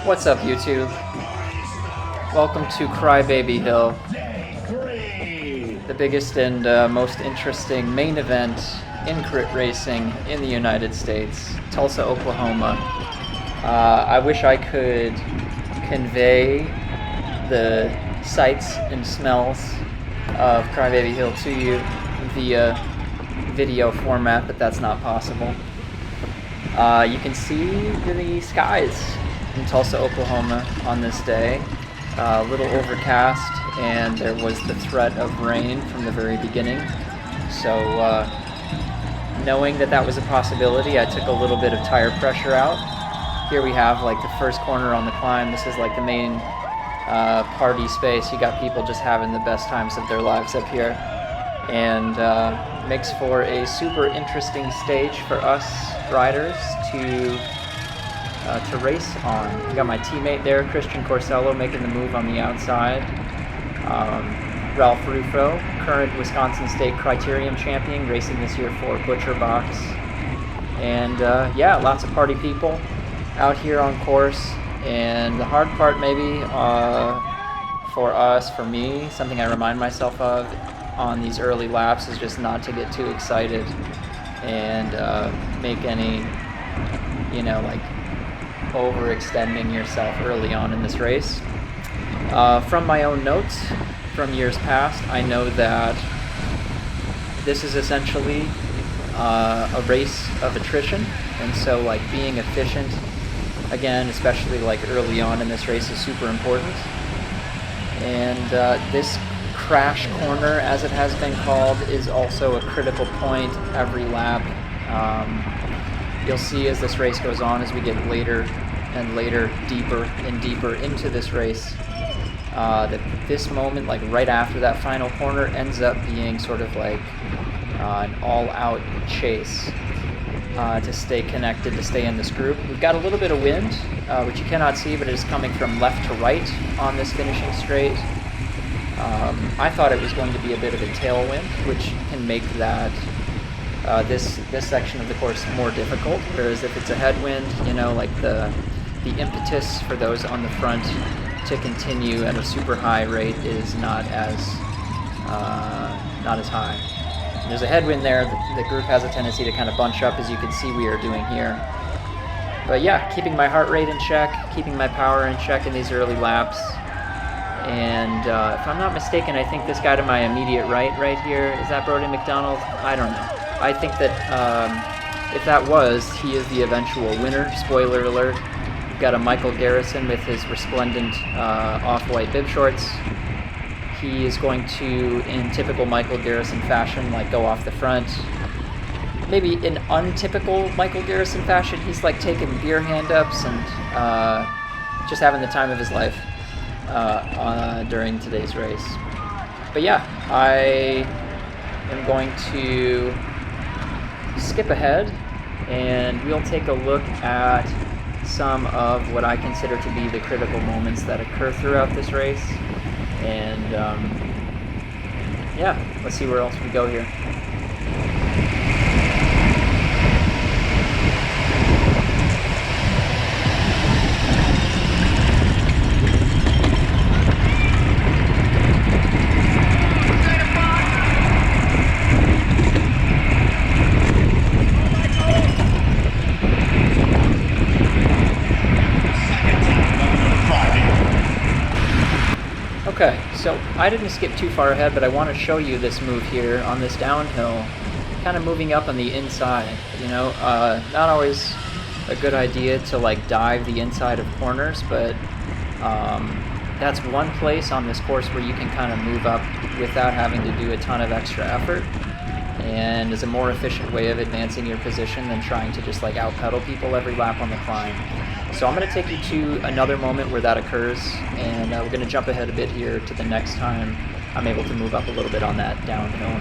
What's up, YouTube? Welcome to Crybaby Hill, the biggest and most interesting main event in crit racing in the United States, Tulsa, Oklahoma. I wish I could convey the sights and smells of Crybaby Hill to you via video format, but that's not possible. You can see the skies in Tulsa, Oklahoma on this day. A little overcast, and there was the threat of rain from the very beginning. So knowing that that was a possibility, I took a little bit of tire pressure out. Here we have like the first corner on the climb. This is like the main party space. You got people just having the best times of their lives up here, and makes for a super interesting stage for us riders to race on. I got my teammate there, Christian Corsello, making the move on the outside. Ralph Ruffo, current Wisconsin State Criterium champion, racing this year for Butcher Box. And yeah, lots of party people out here on course. And the hard part maybe for us, for me, something I remind myself of on these early laps is just not to get too excited and make any, like overextending yourself early on in this race. From my own notes from years past, I know that this is essentially a race of attrition, and so like being efficient, again, especially like early on in this race, is super important. And this crash corner, as it has been called, is also a critical point every lap. You'll see as this race goes on, as we get later and later, deeper and deeper into this race, that this moment, like right after that final corner, ends up being sort of like an all-out chase to stay connected, to stay in this group. We've got a little bit of wind, which you cannot see, but it is coming from left to right on this finishing straight. I thought it was going to be a bit of a tailwind, which can make that this section of the course more difficult. Whereas if it's a headwind, like the impetus for those on the front to continue at a super high rate is not as high. There's a headwind there. The group has a tendency to kind of bunch up, as you can see we are doing here. But yeah, keeping my heart rate in check, keeping my power in check in these early laps. And if I'm not mistaken, I think this guy to my immediate right here, is that Brody McDonald? I don't know. I think that if that was, he is the eventual winner. Spoiler alert. We've got a Michael Garrison with his resplendent off-white bib shorts. He is going to, in typical Michael Garrison fashion, like go off the front. Maybe in untypical Michael Garrison fashion, he's like taking beer hand-ups and just having the time of his life during today's race. But yeah, I am going to skip ahead, and we'll take a look at some of what I consider to be the critical moments that occur throughout this race. And yeah, let's see where else we go here. Okay, so I didn't skip too far ahead, but I want to show you this move here on this downhill, kind of moving up on the inside. Not always a good idea to like dive the inside of corners, but that's one place on this course where you can kind of move up without having to do a ton of extra effort, and is a more efficient way of advancing your position than trying to just like out-pedal people every lap on the climb. So I'm going to take you to another moment where that occurs, and we're going to jump ahead a bit here to the next time I'm able to move up a little bit on that downhill.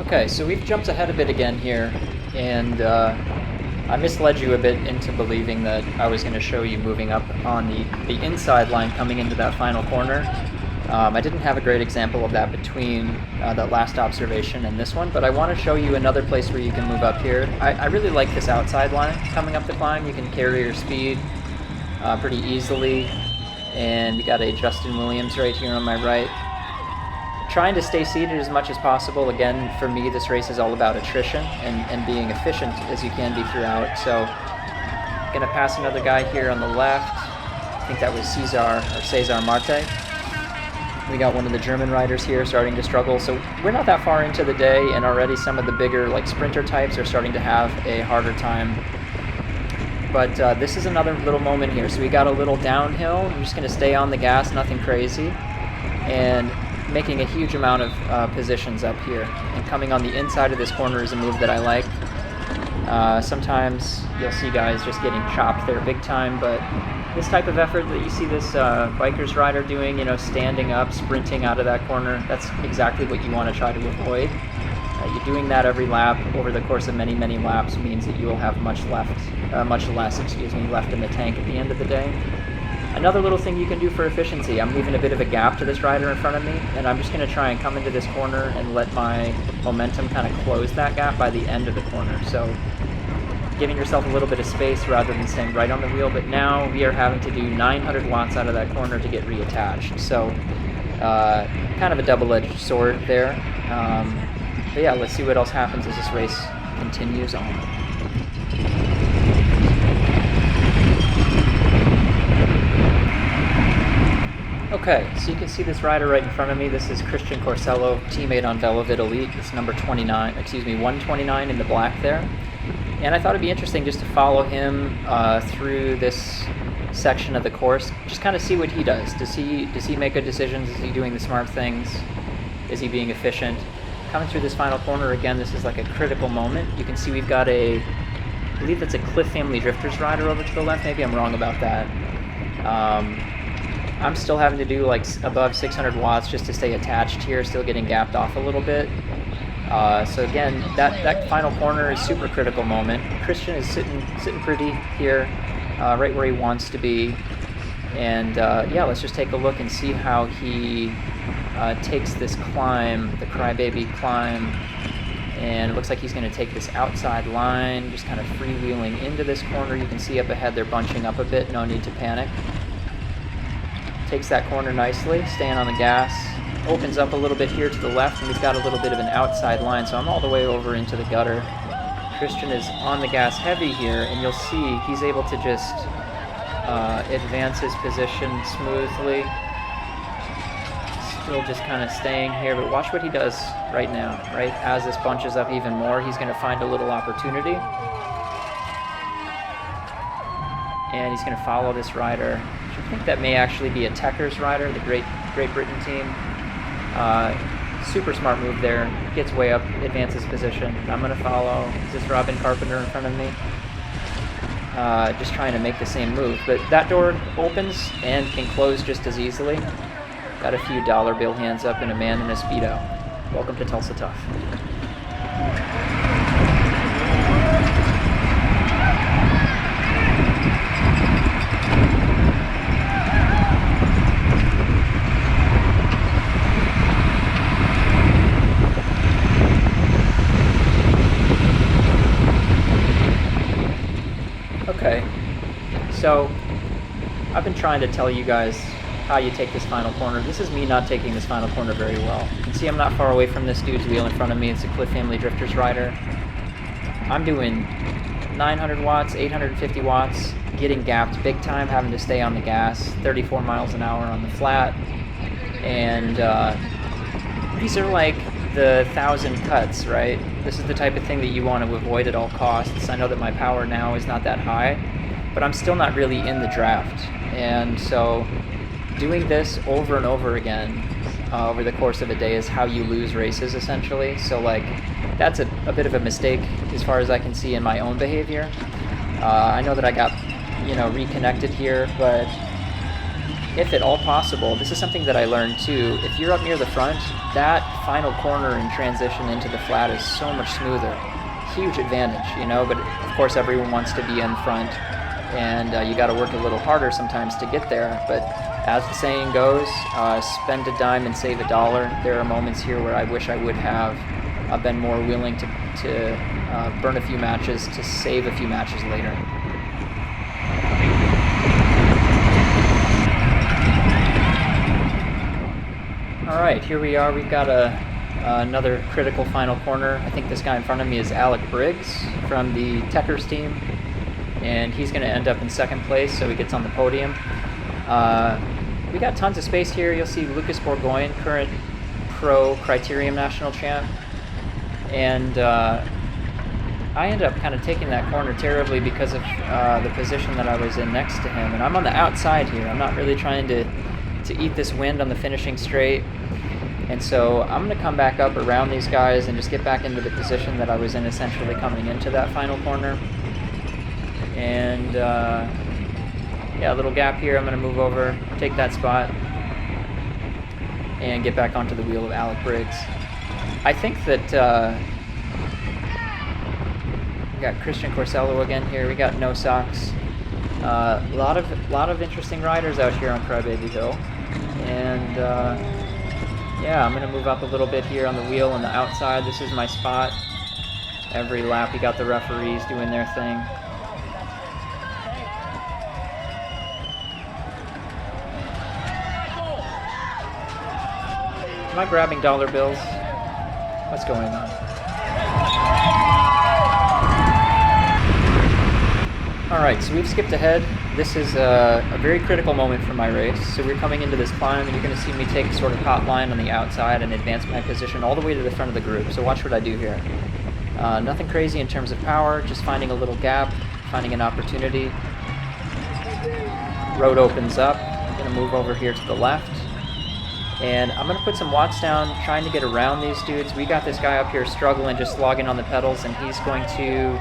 Okay, so we've jumped ahead a bit again here, and I misled you a bit into believing that I was going to show you moving up on the inside line coming into that final corner. I didn't have a great example of that between the last observation and this one, but I want to show you another place where you can move up here. I really like this outside line coming up the climb. You can carry your speed pretty easily, and we got a Justin Williams right here on my right. Trying to stay seated as much as possible. Again, for me, this race is all about attrition and being efficient as you can be throughout. So, gonna pass another guy here on the left. I think that was Cesar Marte. We got one of the German riders here starting to struggle. So we're not that far into the day, and already some of the bigger like sprinter types are starting to have a harder time. But this is another little moment here. So we got a little downhill. I'm just gonna stay on the gas, nothing crazy. And making a huge amount of positions up here. And coming on the inside of this corner is a move that I like. Sometimes you'll see guys just getting chopped there big time, but this type of effort that you see this biker's rider doing, standing up, sprinting out of that corner, that's exactly what you want to try to avoid. You're doing that every lap over the course of many, many laps means that you will have much less left in the tank at the end of the day. Another little thing you can do for efficiency, I'm leaving a bit of a gap to this rider in front of me, and I'm just going to try and come into this corner and let my momentum kind of close that gap by the end of the corner. So giving yourself a little bit of space rather than staying right on the wheel, but now we are having to do 900 watts out of that corner to get reattached. So kind of a double-edged sword there. But yeah, let's see what else happens as this race continues on. Okay, so you can see this rider right in front of me. This is Christian Corsello, teammate on Velovid Elite. It's number 129 in the black there. And I thought it'd be interesting just to follow him through this section of the course, just kind of see what he does. Does he make good decisions? Is he doing the smart things? Is he being efficient? Coming through this final corner again, this is like a critical moment. You can see we've got I believe that's a Cliff Family Drifters rider over to the left. Maybe I'm wrong about that. I'm still having to do like above 600 watts just to stay attached here, still getting gapped off a little bit. So again, that final corner is super critical moment. Christian is sitting pretty here, right where he wants to be. And yeah, let's just take a look and see how he takes this climb, the Crybaby climb. And it looks like he's going to take this outside line, just kind of freewheeling into this corner. You can see up ahead they're bunching up a bit, no need to panic. Takes that corner nicely, staying on the gas. Opens up a little bit here to the left, and we've got a little bit of an outside line, so I'm all the way over into the gutter. Christian is on the gas heavy here, and you'll see he's able to just advance his position smoothly. Still just kind of staying here, but watch what he does right now, right? As this bunches up even more, he's going to find a little opportunity. And he's going to follow this rider. I think that may actually be a Techers rider, the Great Britain team. Super smart move there. Gets way up, advances position. I'm going to follow. Is this Robin Carpenter in front of me? Just trying to make the same move. But that door opens and can close just as easily. Got a few dollar bill hands up and a man in a Speedo. Welcome to Tulsa Tough. Okay, so I've been trying to tell you guys how you take this final corner. This is me not taking this final corner very well. You can see I'm not far away from this dude's wheel in front of me. It's a Cliff Family Drifters rider. I'm doing 900 watts, 850 watts, getting gapped big time, having to stay on the gas, 34 miles an hour on the flat. And these are like the 1,000 cuts, right? This is the type of thing that you want to avoid at all costs. I know that my power now is not that high, but I'm still not really in the draft. And so doing this over and over again over the course of a day is how you lose races, essentially. So like that's a bit of a mistake as far as I can see in my own behavior. I know that I got reconnected here, but if at all possible, this is something that I learned too. If you're up near the front, that final corner and transition into the flat is so much smoother. Huge advantage, but of course everyone wants to be in front, and you got to work a little harder sometimes to get there. But as the saying goes, spend a dime and save a dollar. There are moments here where I wish I would have been more willing to burn a few matches to save a few matches later. All right, here we are. We've got another critical final corner. I think this guy in front of me is Alec Briggs from the Techers team, and he's going to end up in second place, so he gets on the podium. We got tons of space here. You'll see Lucas Bourgoin, current pro Criterium national champ, and I ended up kind of taking that corner terribly because of the position that I was in next to him, and I'm on the outside here. I'm not really trying to eat this wind on the finishing straight, and so I'm going to come back up around these guys and just get back into the position that I was in essentially coming into that final corner. And yeah, a little gap here. I'm going to move over, take that spot, and get back onto the wheel of Alec Briggs. I think that we got Christian Corsello again here. We got No Socks. A lot of interesting riders out here on Crybaby Hill, and yeah, I'm going to move up a little bit here on the wheel on the outside. This is my spot. Every lap you got the referees doing their thing. Am I grabbing dollar bills? What's going on? Alright, so we've skipped ahead. This is a very critical moment for my race. So we're coming into this climb, and you're going to see me take a sort of hot line on the outside and advance my position all the way to the front of the group. So watch what I do here. Nothing crazy in terms of power, just finding a little gap, finding an opportunity. Road opens up. I'm going to move over here to the left. And I'm going to put some watts down, trying to get around these dudes. We got this guy up here struggling, just slogging on the pedals, and he's going to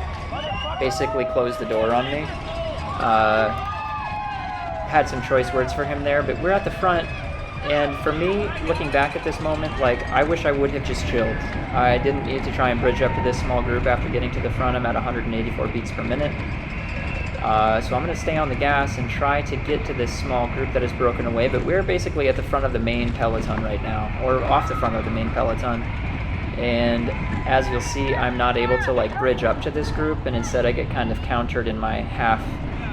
basically close the door on me. Had some choice words for him there, but we're at the front, and for me, looking back at this moment, like, I wish I would have just chilled. I didn't need to try and bridge up to this small group after getting to the front. I'm at 184 beats per minute. So I'm going to stay on the gas and try to get to this small group that is broken away, but we're basically at the front of the main peloton right now, or off the front of the main peloton. And as you'll see, I'm not able to like bridge up to this group, and instead I get kind of countered in my half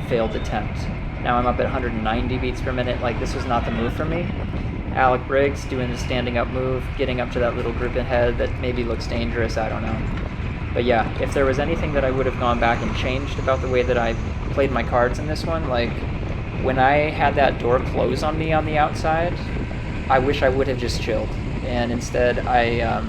failed attempt. Now I'm up at 190 beats per minute. Like, this was not the move for me. Alec Briggs doing the standing up move, getting up to that little group ahead that maybe looks dangerous, I don't know. But yeah, if there was anything that I would have gone back and changed about the way that I played my cards in this one, like when I had that door close on me on the outside, I wish I would have just chilled. And instead I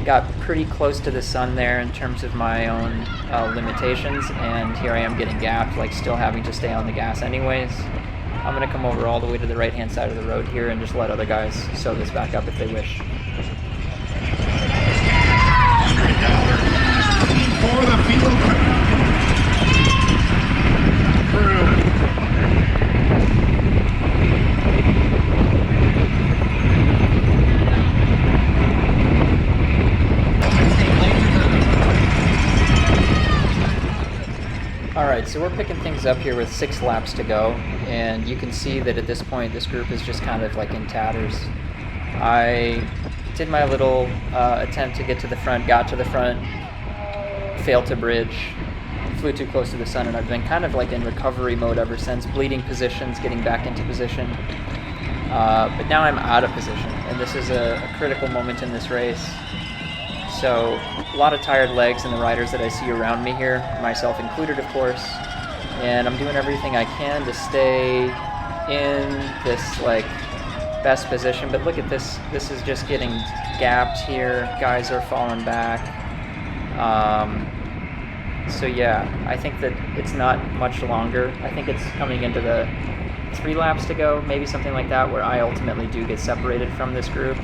got pretty close to the sun there in terms of my own limitations, and here I am getting gapped, like still having to stay on the gas anyways. I'm going to come over all the way to the right-hand side of the road here and just let other guys sew this back up if they wish. For the field crew. Alright, so we're picking things up here with 6 laps to go, and you can see that at this point this group is just kind of like in tatters. I did my little attempt to get to the front, got to the front, failed to bridge, flew too close to the sun, and I've been kind of like in recovery mode ever since, bleeding positions, getting back into position. But now I'm out of position, and this is a critical moment in this race. So a lot of tired legs in the riders that I see around me here, myself included of course, and I'm doing everything I can to stay in this like best position. But look at this, this is just getting gapped here, guys are falling back. So yeah, I think that it's not much longer. I think it's coming into the 3 laps to go, maybe something like that, where I ultimately do get separated from this group.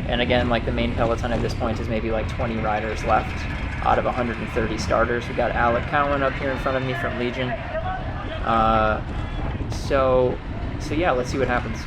And again, like the main peloton at this point is maybe like 20 riders left out of 130 starters. We got Alec Cowan up here in front of me from Legion. So yeah, let's see what happens.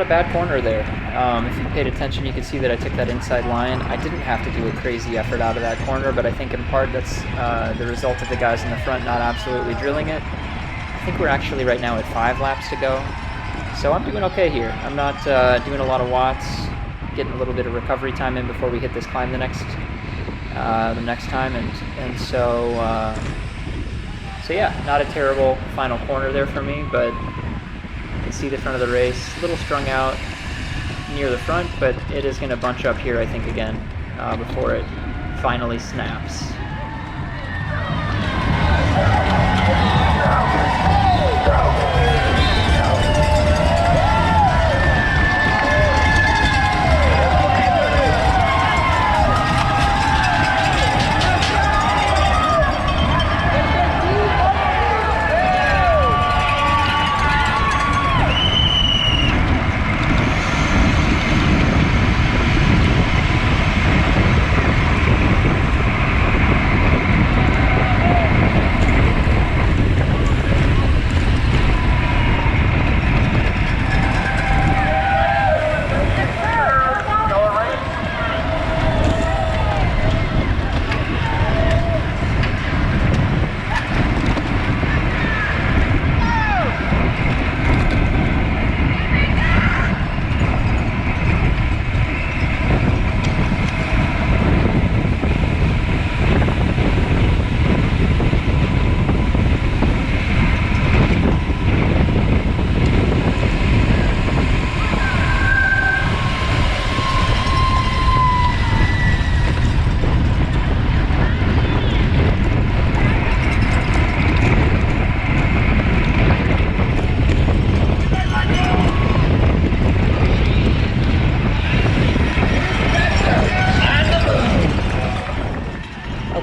bad corner there. If you paid attention, you could see that I took that inside line. I didn't have to do a crazy effort out of that corner, but I think in part that's the result of the guys in the front not absolutely drilling it. I think we're actually right now at 5 laps to go. So I'm doing okay here. I'm not doing a lot of watts, getting a little bit of recovery time in before we hit this climb the next time, and so yeah, not a terrible final corner there for me, but you can see the front of the race, a little strung out near the front, but it is going to bunch up here, I think, again, before it finally snaps.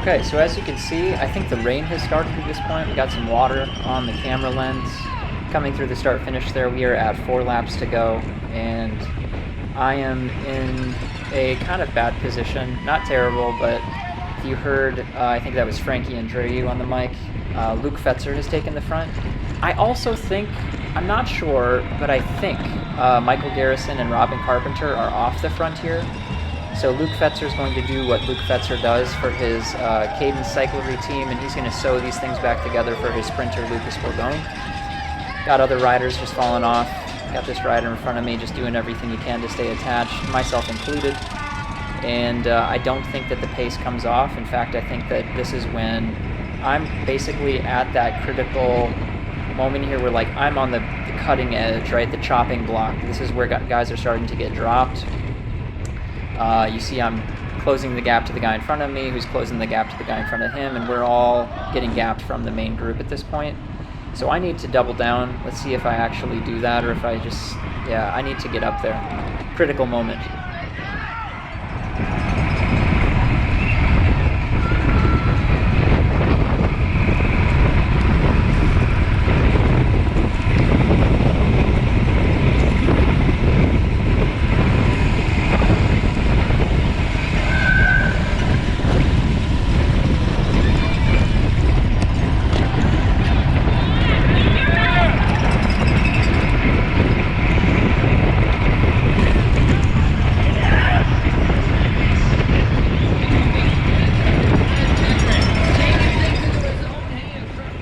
Okay, so as you can see, I think the rain has started at this point. We got some water on the camera lens coming through the start-finish there. We are at 4 laps to go, and I am in a kind of bad position. Not terrible, but if you heard, I think that was Frankie and Drew on the mic. Luke Fetzer has taken the front. I also think, I'm not sure, but I think Michael Garrison and Robin Carpenter are off the front here. So Luke Fetzer is going to do what Luke Fetzer does for his cadence cyclery team, and he's going to sew these things back together for his sprinter, Lucas Bourgogne. Got other riders just falling off. Got this rider in front of me just doing everything he can to stay attached, myself included. And I don't think that the pace comes off. In fact, I think that this is when I'm basically at that critical moment here where, like, I'm on the cutting edge, right, the chopping block. This is where guys are starting to get dropped. You see I'm closing the gap to the guy in front of me, who's closing the gap to the guy in front of him, and we're all getting gapped from the main group at this point. So I need to double down. Let's see if I actually do that, or if I just, I need to get up there. Critical moment.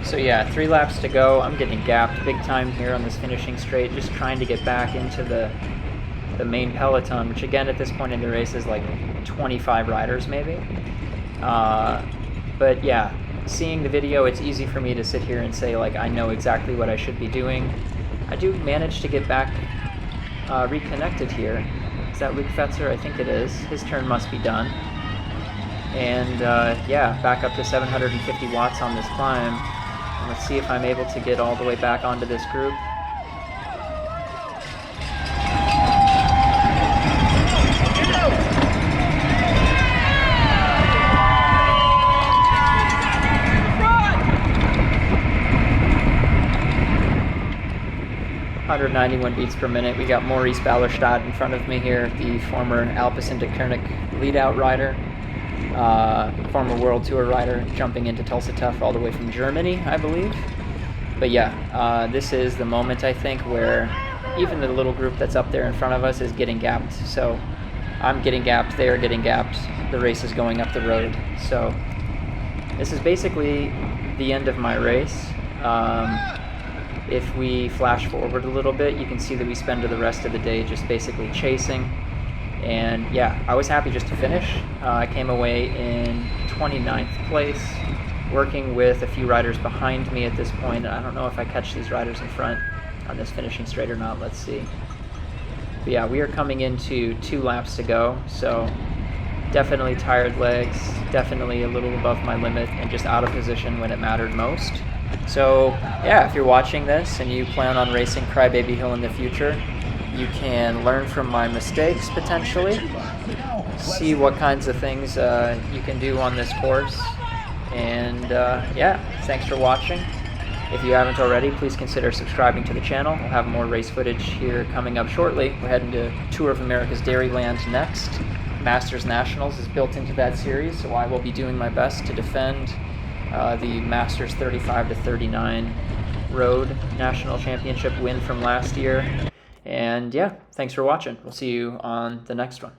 So yeah, 3 laps to go. I'm getting gapped big time here on this finishing straight, just trying to get back into the main peloton, which again at this point in the race is like 25 riders maybe. But yeah, seeing the video, it's easy for me to sit here and say, like, I know exactly what I should be doing. I do manage to get back reconnected here. Is that Luke Fetzer? I think it is. His turn must be done. And yeah, back up to 750 watts on this climb. And let's see if I'm able to get all the way back onto this group. Under 91 beats per minute. We got Maurice Ballerstadt in front of me here, the former Alpecin-Deceuninck lead-out rider. Former World Tour rider, jumping into Tulsa Tough all the way from Germany, I believe. But yeah, this is the moment, I think, where even the little group that's up there in front of us is getting gapped. So I'm getting gapped, they are getting gapped, the race is going up the road. So this is basically the end of my race. If we flash forward a little bit, you can see that we spend the rest of the day just basically chasing. And yeah, I was happy just to finish. I came away in 29th place, working with a few riders behind me at this point. I don't know if I catch these riders in front on this finishing straight or not. Let's see. But yeah, we are coming into 2 laps to go, so definitely tired legs, definitely a little above my limit, and just out of position when it mattered most. So yeah, if you're watching this and you plan on racing Crybaby Hill in the future, you can learn from my mistakes potentially, see what kinds of things you can do on this course. And yeah, thanks for watching. If you haven't already, please consider subscribing to the channel. We'll have more race footage here coming up shortly. We're heading to Tour of America's Dairyland next. Masters Nationals is built into that series, so I will be doing my best to defend the Masters 35-39 Road National Championship win from last year. And yeah, thanks for watching. We'll see you on the next one.